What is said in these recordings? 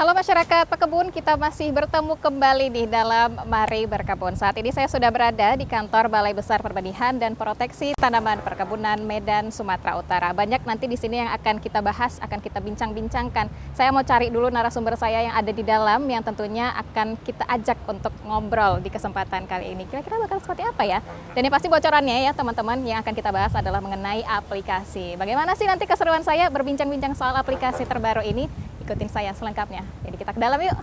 Halo masyarakat pekebun, kita masih bertemu kembali di dalam Mari Berkebun. Saat ini saya sudah berada di kantor Balai Besar Perbenihan dan Proteksi Tanaman Perkebunan Medan, Sumatera Utara. Banyak nanti di sini yang akan kita bahas, akan kita bincang-bincangkan. Saya mau cari dulu narasumber saya yang ada di dalam, yang tentunya akan kita ajak untuk ngobrol di kesempatan kali ini. Kira-kira bakal seperti apa ya? Dan yang pasti bocorannya ya teman-teman, yang akan kita bahas adalah mengenai aplikasi. Bagaimana sih nanti keseruan saya berbincang-bincang soal aplikasi terbaru ini? Ikutin saya selengkapnya. Jadi kita ke dalam yuk.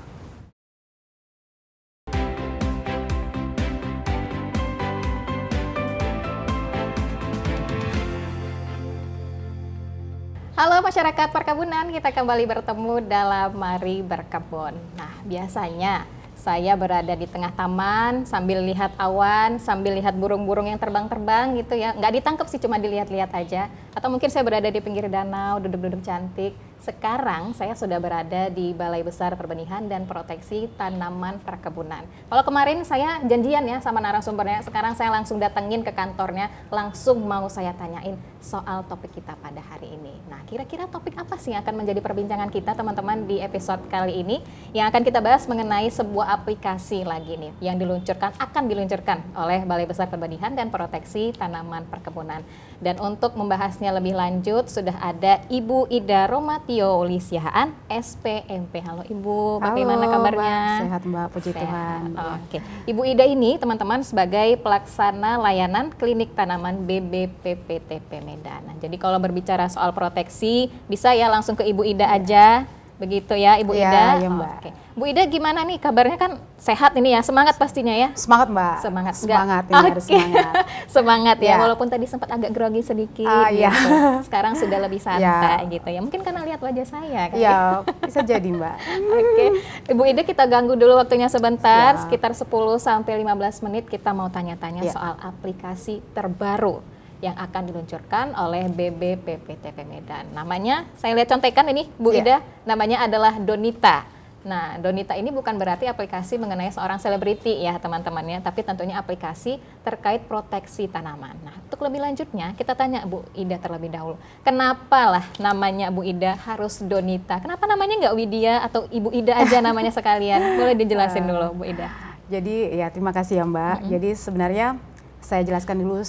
Halo masyarakat perkebunan, kita kembali bertemu dalam Mari Berkebun. Nah, biasanya saya berada di tengah taman sambil lihat awan, sambil lihat burung-burung yang terbang-terbang gitu ya. Nggak ditangkap sih, cuma dilihat-lihat aja. Atau mungkin saya berada di pinggir danau, duduk-duduk cantik. Sekarang saya sudah berada di Balai Besar Perbenihan dan Proteksi Tanaman Perkebunan. Kalau kemarin saya janjian ya sama narasumbernya, sekarang saya langsung datengin ke kantornya, langsung mau saya tanyain soal topik kita pada hari ini. Nah, kira-kira topik apa sih yang akan menjadi perbincangan kita teman-teman di episode kali ini? Yang akan kita bahas mengenai sebuah aplikasi lagi nih, yang akan diluncurkan oleh Balai Besar Perbenihan dan Proteksi Tanaman Perkebunan. Dan untuk membahasnya lebih lanjut, sudah ada Ibu Ida Romatio Lisihaan, SPMP. Halo Ibu, bagaimana kabarnya? Mbak. Sehat Mbak, puji Tuhan. Oke. Ibu Ida ini teman-teman sebagai pelaksana layanan klinik tanaman BBPPTP Medan. Nah, jadi kalau berbicara soal proteksi, bisa ya langsung ke Ibu Ida aja. Begitu ya Ibu Ida? Ya, Mbak. Oke. Bu Ida gimana nih kabarnya, kan sehat ini ya, semangat pastinya ya? Semangat Mbak. Semangat ini harus semangat. Semangat ya, Ya. Walaupun tadi sempat agak grogi sedikit Iya. gitu. Sekarang sudah lebih santai gitu ya. Mungkin karena lihat wajah saya kan. Iya, bisa jadi Mbak. Oke. Ibu Ida, kita ganggu dulu waktunya sebentar, Siap. sekitar 10 sampai 15 menit kita mau tanya-tanya Ya. soal aplikasi terbaru yang akan diluncurkan oleh BBPPTP Medan. Namanya, saya lihat contekan ini Bu Ya. Ida, namanya adalah Donita. Nah, Donita ini bukan berarti aplikasi mengenai seorang selebriti ya teman-teman ya, tapi tentunya aplikasi terkait proteksi tanaman. Nah, untuk lebih lanjutnya kita tanya Bu Ida terlebih dahulu. Kenapa lah namanya Bu Ida harus Donita? Kenapa namanya nggak Widya atau Ibu Ida aja namanya sekalian? Boleh dijelasin dulu Bu Ida. Jadi ya terima kasih ya Mbak. Jadi sebenarnya saya jelaskan dulu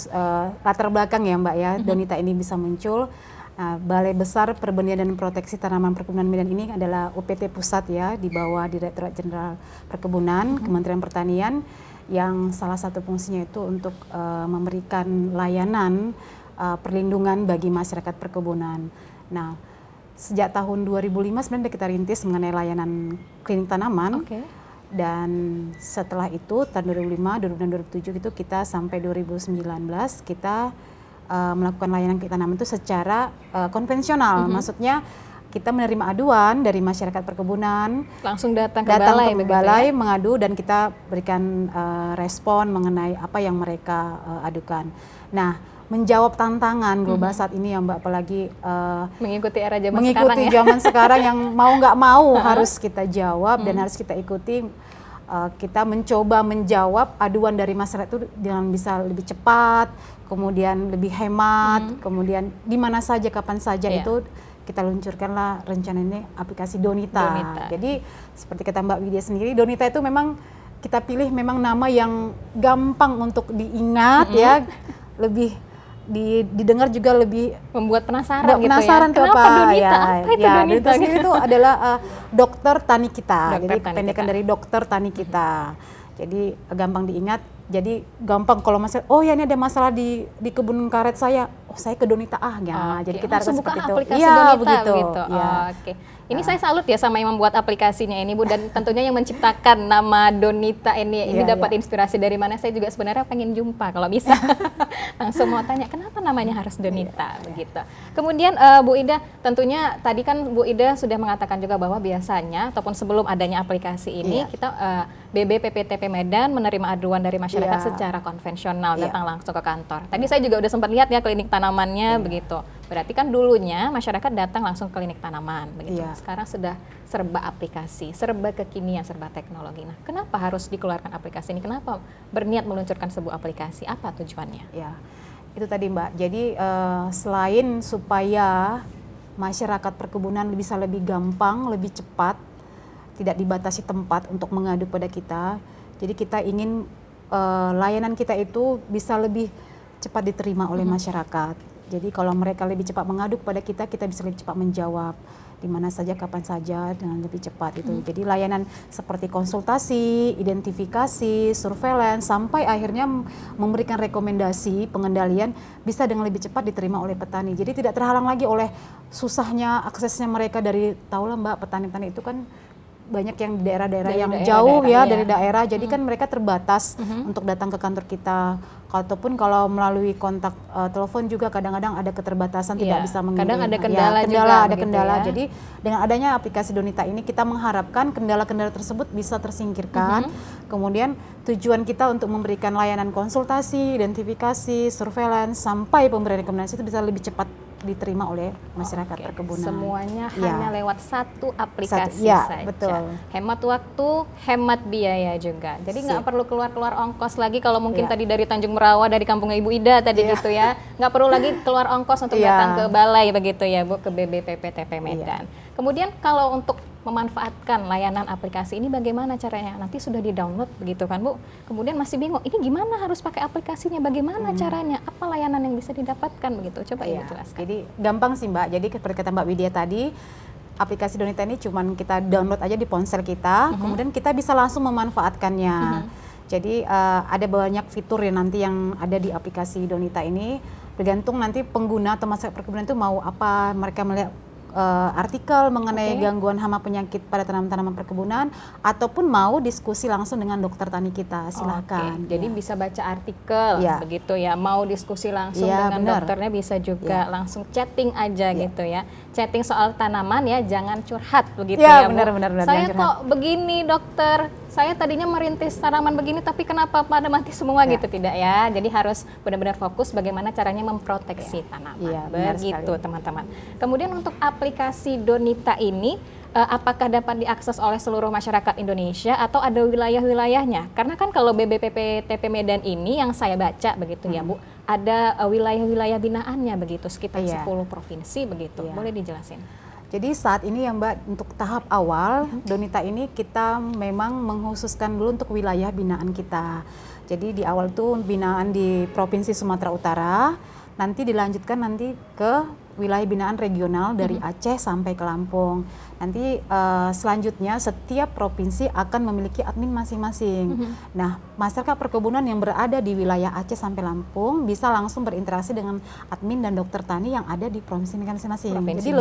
latar belakang ya Mbak ya. Donita ini bisa muncul. Balai Besar Perbenihan dan Proteksi Tanaman Perkebunan Medan ini adalah UPT Pusat ya, di bawah Direktorat Jenderal Perkebunan, Kementerian Pertanian, yang salah satu fungsinya itu untuk memberikan layanan perlindungan bagi masyarakat perkebunan. Nah, sejak tahun 2005 sebenarnya kita rintis mengenai layanan klinik tanaman. Oke. Dan setelah itu tahun 2005, 2006, 2007 itu kita sampai 2019 kita melakukan layanan klinik tanaman itu secara konvensional. Maksudnya kita menerima aduan dari masyarakat perkebunan, Langsung datang ke balai, ke begitu balai ya? mengadu, dan kita berikan respon mengenai apa yang mereka adukan. Nah, menjawab tantangan global saat ini ya Mbak, apalagi Mengikuti era zaman mengikuti sekarang ya. zaman sekarang yang mau nggak mau harus kita jawab dan harus kita ikuti. Kita mencoba menjawab aduan dari masyarakat itu dengan bisa lebih cepat, kemudian lebih hemat, kemudian di mana saja, kapan saja. Iya. Itu kita luncurkanlah rencana ini aplikasi Donita. Donita. Jadi seperti kata Mbak Widya sendiri, Donita itu memang kita pilih memang nama yang gampang untuk diingat ya, lebih didengar juga lebih Membuat penasaran gitu penasaran ya. tuh Kenapa apa Donita? ya. Apa itu Ya, Donita? Donita sendiri itu adalah dokter tani kita. Dokter Jadi tani pendekan kita. dari dokter tani kita. Jadi gampang diingat. Jadi gampang kalau masalah, oh ya ini ada masalah di kebun karet saya, oh saya ke Donita ya. Jadi kita harus langsung buka seperti itu. aplikasi Iya, Donita begitu. begitu. Ya. Oke. Ini saya salut ya sama yang membuat aplikasinya ini Bu, dan tentunya yang menciptakan nama Donita ini Iya, dapat iya. inspirasi dari mana? Saya juga sebenarnya pengen jumpa kalau bisa. Langsung mau tanya kenapa namanya harus Donita begitu. Kemudian Bu Ida, tentunya tadi kan Bu Ida sudah mengatakan juga bahwa biasanya ataupun sebelum adanya aplikasi ini Iya. kita BBPPTP Medan menerima aduan dari masyarakat Iya. secara konvensional, Iya. datang langsung ke kantor. Tadi saya juga udah sempat lihat ya klinik tanamannya begitu. Berarti kan dulunya masyarakat datang langsung ke klinik tanaman begitu. Iya. Sekarang sudah serba aplikasi, serba kekinian, serba teknologi. Nah, kenapa harus dikeluarkan aplikasi ini? Kenapa berniat meluncurkan sebuah aplikasi? Apa tujuannya? Ya, itu tadi Mbak. Jadi selain supaya masyarakat perkebunan bisa lebih gampang, lebih cepat tidak dibatasi tempat untuk mengadu pada kita. Jadi kita ingin layanan kita itu bisa lebih cepat diterima oleh masyarakat. Jadi kalau mereka lebih cepat mengadu kepada kita, kita bisa lebih cepat menjawab di mana saja, kapan saja dengan lebih cepat itu. Jadi layanan seperti konsultasi, identifikasi, surveillance, sampai akhirnya memberikan rekomendasi pengendalian bisa dengan lebih cepat diterima oleh petani. Jadi tidak terhalang lagi oleh susahnya aksesnya mereka dari, tahulah Mbak, petani-petani itu kan banyak yang di daerah-daerah yang jauh ya dari daerah, jadi kan mereka terbatas untuk datang ke kantor kita. Ataupun kalau melalui kontak telepon juga kadang-kadang ada keterbatasan, tidak bisa mengirim. Kadang ada kendala juga, ada begitu kendala. ya. Jadi dengan adanya aplikasi Donita ini kita mengharapkan kendala-kendala tersebut bisa tersingkirkan. Kemudian tujuan kita untuk memberikan layanan konsultasi, identifikasi, surveillance sampai pemberian rekomendasi itu bisa lebih cepat diterima oleh masyarakat perkebunan. Semuanya hanya lewat satu aplikasi saja. Betul. Hemat waktu, hemat biaya juga. Jadi nggak perlu keluar-keluar ongkos lagi kalau mungkin tadi dari Tanjung Merawa, dari kampungnya Ibu Ida tadi gitu ya. Nggak perlu lagi keluar ongkos untuk datang ke balai begitu ya Bu, ke BBPP TP Medan. Kemudian kalau untuk memanfaatkan layanan aplikasi ini bagaimana caranya? Nanti sudah di-download begitu kan Bu. Kemudian masih bingung, ini gimana harus pakai aplikasinya? Bagaimana caranya? Apa layanan yang bisa didapatkan begitu? Coba Ibu jelaskan. Jadi gampang sih Mbak. Jadi seperti kata Mbak Widya tadi, aplikasi Donita ini cuman kita download aja di ponsel kita, kemudian kita bisa langsung memanfaatkannya. Jadi ada banyak fitur ya nanti yang ada di aplikasi Donita ini, bergantung nanti pengguna atau masyarakat perkebunan itu mau apa, mereka melihat artikel mengenai gangguan hama penyakit pada tanaman-tanaman perkebunan ataupun mau diskusi langsung dengan dokter tani kita, silahkan. Jadi bisa baca artikel begitu ya, mau diskusi langsung dengan dokternya bisa juga langsung chatting aja gitu ya. Chatting soal tanaman ya, jangan curhat begitu ya Bu. Benar, Saya kok begini dokter, saya tadinya merintis tanaman begini tapi kenapa pada mati semua gitu, tidak ya. Jadi harus benar-benar fokus bagaimana caranya memproteksi tanaman. Begitu teman-teman. Kemudian untuk aplikasi Donita ini apakah dapat diakses oleh seluruh masyarakat Indonesia atau ada wilayah-wilayahnya? Karena kan kalau BBPP TP Medan ini yang saya baca begitu ya Bu, ada wilayah-wilayah binaannya begitu, sekitar 10 provinsi begitu. Boleh dijelasin? Jadi saat ini ya Mbak, untuk tahap awal Donita ini kita memang mengkhususkan dulu untuk wilayah binaan kita. Jadi di awal tuh binaan di Provinsi Sumatera Utara, nanti dilanjutkan nanti ke wilayah binaan regional dari Aceh sampai ke Lampung. Nanti selanjutnya setiap provinsi akan memiliki admin masing-masing. Nah, masyarakat perkebunan yang berada di wilayah Aceh sampai Lampung bisa langsung berinteraksi dengan admin dan dokter tani yang ada di provinsi masing-masing. Jadi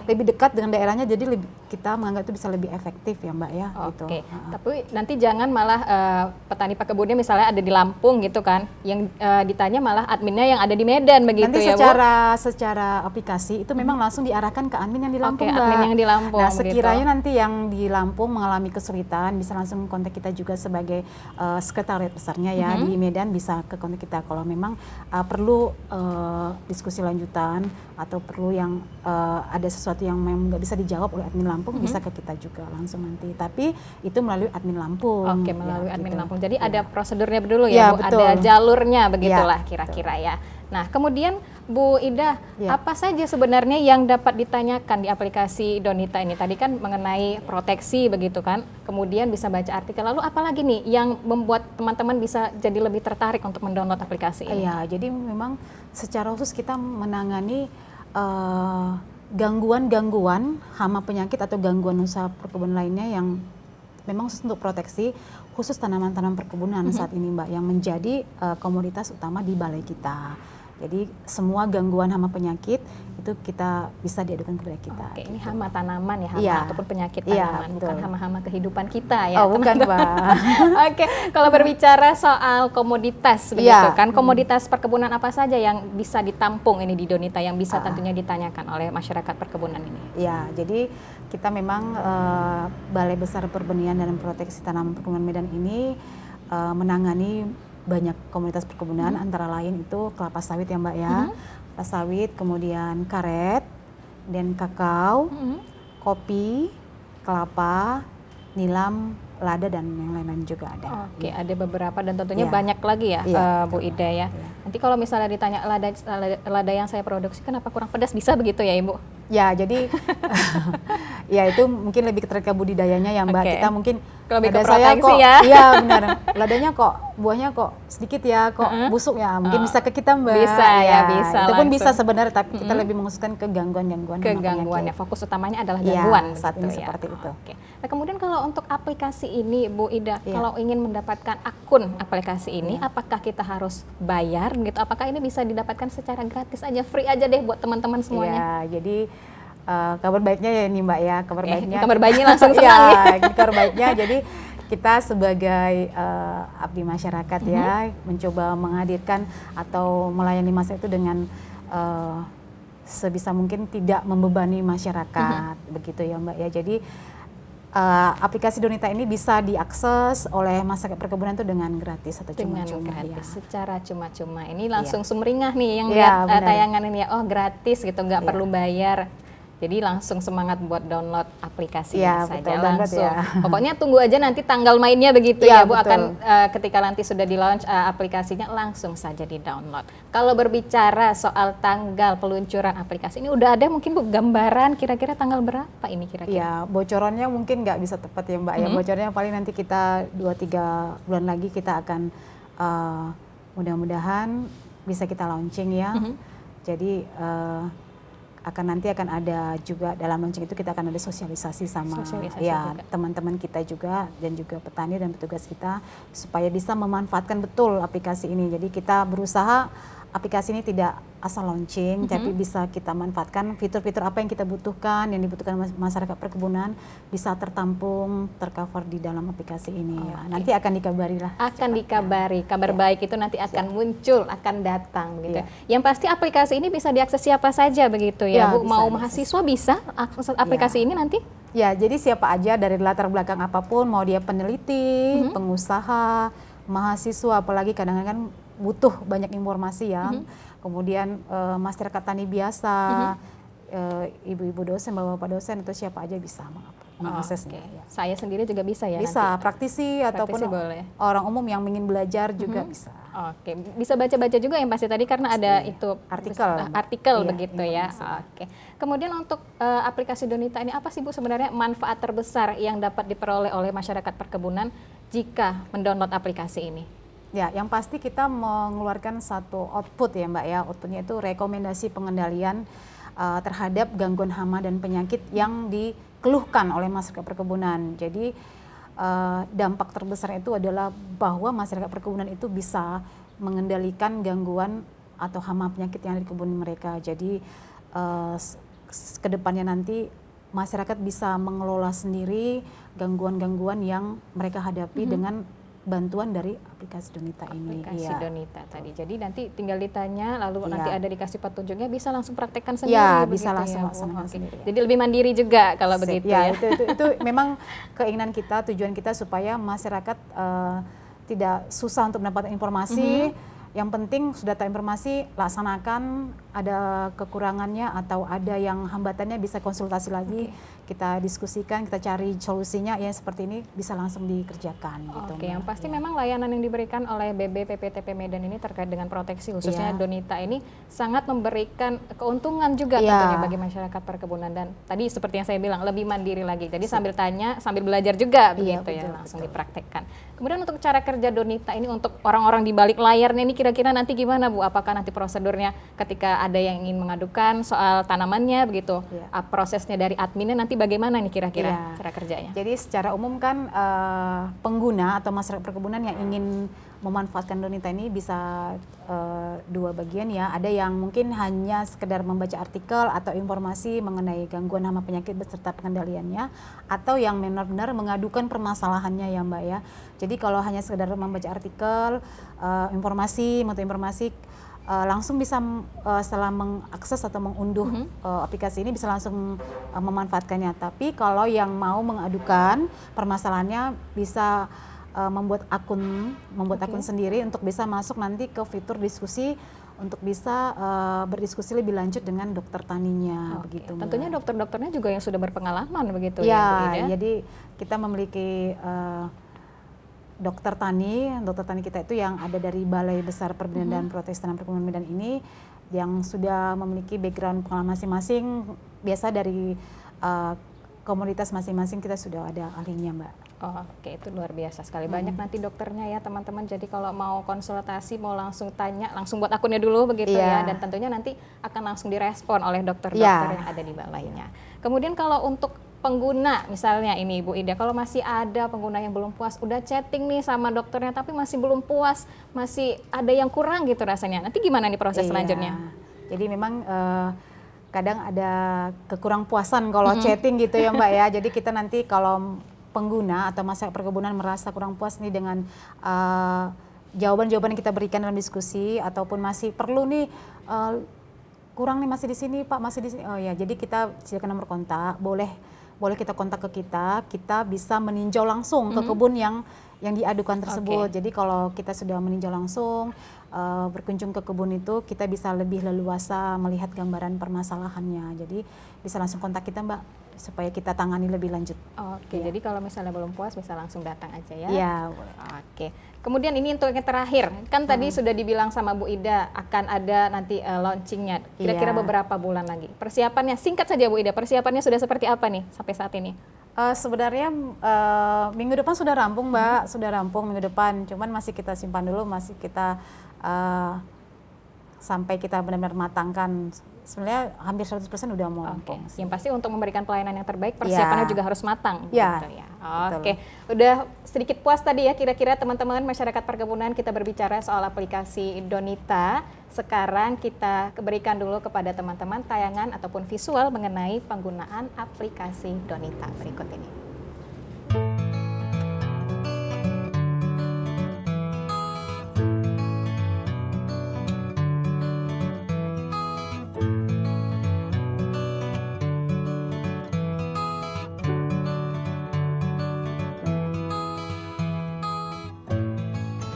lebih dekat dengan daerahnya, jadi kita menganggap itu bisa lebih efektif ya Mbak ya. Oke. Tapi nanti jangan malah petani perkebunnya misalnya ada di Lampung gitu kan, yang ditanya malah adminnya yang ada di Medan begitu nanti ya Bu. Secara aplikasi itu memang langsung diarahkan ke admin yang di Lampung Mbak. Admin yang di Lampung. Nah, sekiranya nanti yang di Lampung mengalami kesulitan, bisa langsung kontak kita juga sebagai sekretariat besarnya ya di Medan, bisa ke kontak kita kalau memang perlu diskusi lanjutan atau perlu yang ada sesuatu yang memang nggak bisa dijawab oleh admin Lampung, bisa ke kita juga langsung nanti. Tapi itu melalui admin Lampung. Oke, melalui admin Lampung. Jadi ada prosedurnya dulu ya Bu, betul. Ada jalurnya begitulah kira-kira ya. Nah, kemudian Bu Ida, apa saja sebenarnya yang dapat ditanyakan di aplikasi Donita ini? Tadi kan mengenai proteksi begitu kan, kemudian bisa baca artikel. Lalu apa lagi nih yang membuat teman-teman bisa jadi lebih tertarik untuk mendownload aplikasi ini? Iya, jadi memang secara khusus kita menangani gangguan-gangguan hama penyakit atau gangguan usaha perkebunan lainnya yang memang khusus untuk proteksi, khusus tanaman-tanaman perkebunan saat ini Mbak, yang menjadi komoditas utama di balai kita. Jadi semua gangguan hama penyakit itu kita bisa diadukan kepada kita. Oke, ini hama tanaman ya, hama ataupun penyakit tanaman, bukan hama-hama kehidupan kita ya. Oh, bukan Mbak. Oke, kalau berbicara soal komoditas begitu kan, komoditas perkebunan apa saja yang bisa ditampung ini di Donita yang bisa tentunya ditanyakan oleh masyarakat perkebunan ini? Ya, jadi kita memang Balai Besar Perbenihan dan Proteksi Tanaman Perkebunan Medan ini menangani banyak komoditas perkebunan, antara lain itu kelapa sawit ya Mbak ya, kelapa sawit, kemudian karet, dan kakao, kopi, kelapa, nilam, lada, dan yang lain-lain juga ada. Oke, ada beberapa dan tentunya banyak lagi ya, Bu Ida ya. Nanti kalau misalnya ditanya lada yang saya produksi kenapa kurang pedas, bisa begitu ya Ibu? Ya, jadi Ya itu mungkin lebih ke budidayanya ya Mbak. Oke. Kita mungkin Lebih ke lada saya proteksi kok, ya. iya benar. Ladanya kok, buahnya kok sedikit ya, kok busuk ya. Mungkin bisa ke kita Mbak. Bisa ya, bisa Itu pun bisa langsung. sebenarnya, tapi kita lebih mengkhususkan ke gangguan-gangguan hama Kegangguannya, penyakit. fokus utamanya adalah Iya, gangguan saat begitu ini ya. seperti itu. Oke. Nah, kemudian kalau untuk aplikasi ini Bu Ida, Iya. kalau ingin mendapatkan akun aplikasi ini, apakah kita harus bayar gitu? Apakah ini bisa didapatkan secara gratis aja, free aja deh buat teman-teman semuanya? Iya, jadi kabar baiknya ya ini Mbak ya, kabar baiknya. Kabar baiknya langsung Iya, senang nih. kabar baiknya jadi kita sebagai abdi masyarakat ya mencoba menghadirkan atau melayani masyarakat itu dengan sebisa mungkin tidak membebani masyarakat begitu ya Mbak ya. Jadi aplikasi Donita ini bisa diakses oleh masyarakat perkebunan itu dengan gratis atau Dengan cuma-cuma gratis, ya. secara cuma-cuma. Ini langsung sumringah nih yang Iya, lihat benar. tayangan ini ya, oh gratis gitu, nggak Iya. perlu bayar. Jadi langsung semangat buat download aplikasi Iya, saja betul, download langsung. ya. Pokoknya tunggu aja nanti tanggal mainnya begitu Iya, ya Bu, betul. akan ketika nanti sudah di launch aplikasinya langsung saja di download. Kalau berbicara soal tanggal peluncuran aplikasi ini udah ada mungkin Bu gambaran kira-kira tanggal berapa ini kira-kira? Ya, bocorannya mungkin nggak bisa tepat ya Mbak ya. Bocorannya paling nanti kita 2-3 bulan lagi kita akan mudah-mudahan bisa kita launching ya. Jadi nanti akan ada juga dalam launching itu kita akan ada sosialisasi sama Sosialisasi ya juga. teman-teman kita juga dan juga petani dan petugas kita supaya bisa memanfaatkan betul aplikasi ini. Jadi kita berusaha aplikasi ini tidak asal launching, tapi bisa kita manfaatkan fitur-fitur apa yang kita butuhkan, yang dibutuhkan masyarakat perkebunan bisa tertampung, tercover di dalam aplikasi ini. Ya. Nanti akan dikabari lah. Akan dikabari, kabar baik itu nanti akan muncul, akan datang begitu. Yang pasti aplikasi ini bisa diakses siapa saja begitu ya, Ya, Bu. bisa Mau diakses. mahasiswa bisa akses aplikasi ini nanti? Ya, jadi siapa aja dari latar belakang apapun, mau dia peneliti, pengusaha, mahasiswa, apalagi kadang-kadang butuh banyak informasi ya. Kemudian masyarakat tani biasa, ibu-ibu dosen, bapak-bapak dosen, atau siapa aja bisa mengaksesnya. Oke. Ya. Saya sendiri juga bisa ya Bisa, nanti? praktisi ataupun boleh. orang umum yang ingin belajar juga bisa. Oke, bisa baca-baca juga yang pasti tadi karena ada itu Artikel. Iya, begitu ya. Oke. Kemudian untuk aplikasi Donita ini apa sih Bu sebenarnya manfaat terbesar yang dapat diperoleh oleh masyarakat perkebunan jika mendownload aplikasi ini? Ya, yang pasti kita mengeluarkan satu output ya Mbak ya. Outputnya itu rekomendasi pengendalian terhadap gangguan hama dan penyakit yang dikeluhkan oleh masyarakat perkebunan. Jadi dampak terbesar itu adalah bahwa masyarakat perkebunan itu bisa mengendalikan gangguan atau hama penyakit yang ada di kebun mereka. Jadi kedepannya nanti masyarakat bisa mengelola sendiri gangguan-gangguan yang mereka hadapi dengan bantuan dari aplikasi Donita ini. Aplikasi Iya. Donita tadi. Jadi nanti tinggal ditanya lalu Iya. nanti ada dikasih petunjuknya bisa langsung praktekkan sendiri Ya, begitu bisa langsung ya, Bu? laksanakan Oke. sendiri. Ya. Jadi lebih mandiri juga kalau Sip. begitu Ya, ya. itu memang keinginan kita, tujuan kita supaya masyarakat tidak susah untuk mendapatkan informasi. Yang penting sudah tahu informasi, laksanakan. Ada kekurangannya atau ada yang hambatannya bisa konsultasi lagi. Kita diskusikan, kita cari solusinya ya seperti ini bisa langsung dikerjakan gitu. Oke, Mbak. yang pasti Ya. memang layanan yang diberikan oleh BB PPTP Medan ini terkait dengan proteksi khususnya Iya. Donita ini sangat memberikan keuntungan juga Iya. tentunya bagi masyarakat perkebunan dan tadi seperti yang saya bilang lebih mandiri lagi. Jadi sambil tanya, sambil belajar juga Iya, begitu ya, betul, langsung betul. dipraktekkan. Kemudian untuk cara kerja Donita ini untuk orang-orang di balik layarnya ini kira-kira nanti gimana Bu? Apakah nanti prosedurnya ketika ada yang ingin mengadukan soal tanamannya begitu? Iya. Prosesnya dari adminnya nanti bagaimana nih kira-kira Iya. cara kerjanya? Jadi secara umum kan pengguna atau masyarakat perkebunan yang ingin memanfaatkan Donita ini bisa dua bagian ya. Ada yang mungkin hanya sekedar membaca artikel atau informasi mengenai gangguan hama penyakit beserta pengendaliannya, atau yang benar-benar mengadukan permasalahannya ya Mbak ya. Jadi kalau hanya sekedar membaca artikel, informasi langsung bisa setelah mengakses atau mengunduh aplikasi ini bisa langsung memanfaatkannya. Tapi kalau yang mau mengadukan permasalahannya bisa membuat akun sendiri untuk bisa masuk nanti ke fitur diskusi untuk bisa berdiskusi lebih lanjut dengan dokter taninya begitu. Mbak. Tentunya dokter-dokternya juga yang sudah berpengalaman begitu Ya, Bu Ida? jadi kita memiliki dokter tani kita itu yang ada dari Balai Besar Perbudayaan dan Proteksi Tanaman Perkebunan Medan ini yang sudah memiliki background pengalaman masing-masing, biasa dari komoditas masing-masing kita sudah ada ahlinya, Mbak. Oh, oke, itu luar biasa sekali. Banyak nanti dokternya ya teman-teman. Jadi kalau mau konsultasi, mau langsung tanya, langsung buat akunnya dulu begitu ya. Dan tentunya nanti akan langsung direspon oleh dokter-dokter yang ada di balainya. Kemudian kalau untuk pengguna, misalnya ini Ibu Ida, kalau masih ada pengguna yang belum puas, udah chatting nih sama dokternya tapi masih belum puas, masih ada yang kurang gitu rasanya. Nanti gimana nih proses selanjutnya? Jadi memang kadang ada kekurang puasan kalau chatting gitu ya Mbak ya. Jadi kita nanti kalau pengguna atau masyarakat perkebunan merasa kurang puas nih dengan jawaban-jawaban yang kita berikan dalam diskusi, ataupun masih perlu nih kurang nih, masih di sini Pak, masih di sini. Oh ya, jadi kita silakan nomor kontak, boleh kita kontak ke kita bisa meninjau langsung ke kebun yang diadukan tersebut. Jadi kalau kita sudah meninjau langsung, berkunjung ke kebun itu, kita bisa lebih leluasa melihat gambaran permasalahannya. Jadi bisa langsung kontak kita Mbak, supaya kita tangani lebih lanjut. Oke, jadi kalau misalnya belum puas bisa langsung datang aja ya? Iya. Oke, kemudian ini untuk yang terakhir, kan tadi sudah dibilang sama Bu Ida akan ada nanti launchingnya, kira-kira beberapa bulan lagi. Persiapannya, singkat saja Bu Ida, persiapannya sudah seperti apa nih sampai saat ini? Sebenarnya minggu depan sudah rampung Mbak, sudah rampung minggu depan, cuman masih kita simpan dulu, masih kita sampai kita benar-benar matangkan. Sebenarnya hampir 100% udah mau rampung. Yang pasti untuk memberikan pelayanan yang terbaik, persiapannya juga harus matang. Ya. Gitu ya. Oke, udah sedikit puas tadi ya kira-kira teman-teman masyarakat perkebunan kita berbicara soal aplikasi Donita. Sekarang kita berikan dulu kepada teman-teman tayangan ataupun visual mengenai penggunaan aplikasi Donita berikut ini.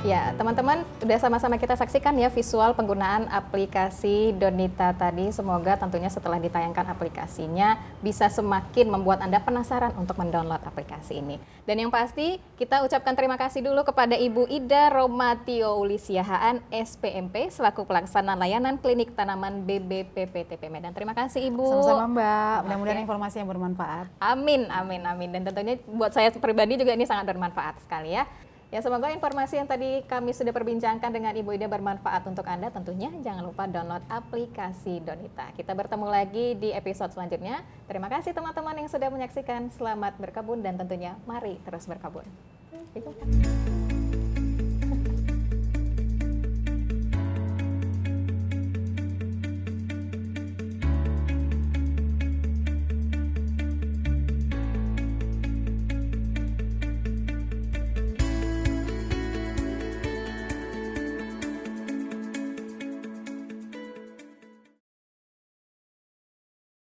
Ya, teman-teman, udah sama-sama kita saksikan ya visual penggunaan aplikasi Donita tadi. Semoga tentunya setelah ditayangkan aplikasinya bisa semakin membuat Anda penasaran untuk mendownload aplikasi ini. Dan yang pasti, kita ucapkan terima kasih dulu kepada Ibu Ida Romatio Ulisiahaan, SPMP, selaku pelaksana layanan klinik tanaman BBPPTP Medan. Terima kasih Ibu. Sama-sama Mbak, mudah-mudahan informasi yang bermanfaat. Amin, amin, amin. Dan tentunya buat saya pribadi juga ini sangat bermanfaat sekali ya. Ya, semoga informasi yang tadi kami sudah perbincangkan dengan Ibu Ida bermanfaat untuk Anda. Tentunya jangan lupa download aplikasi Donita. Kita bertemu lagi di episode selanjutnya. Terima kasih teman-teman yang sudah menyaksikan. Selamat berkebun dan tentunya mari terus berkebun.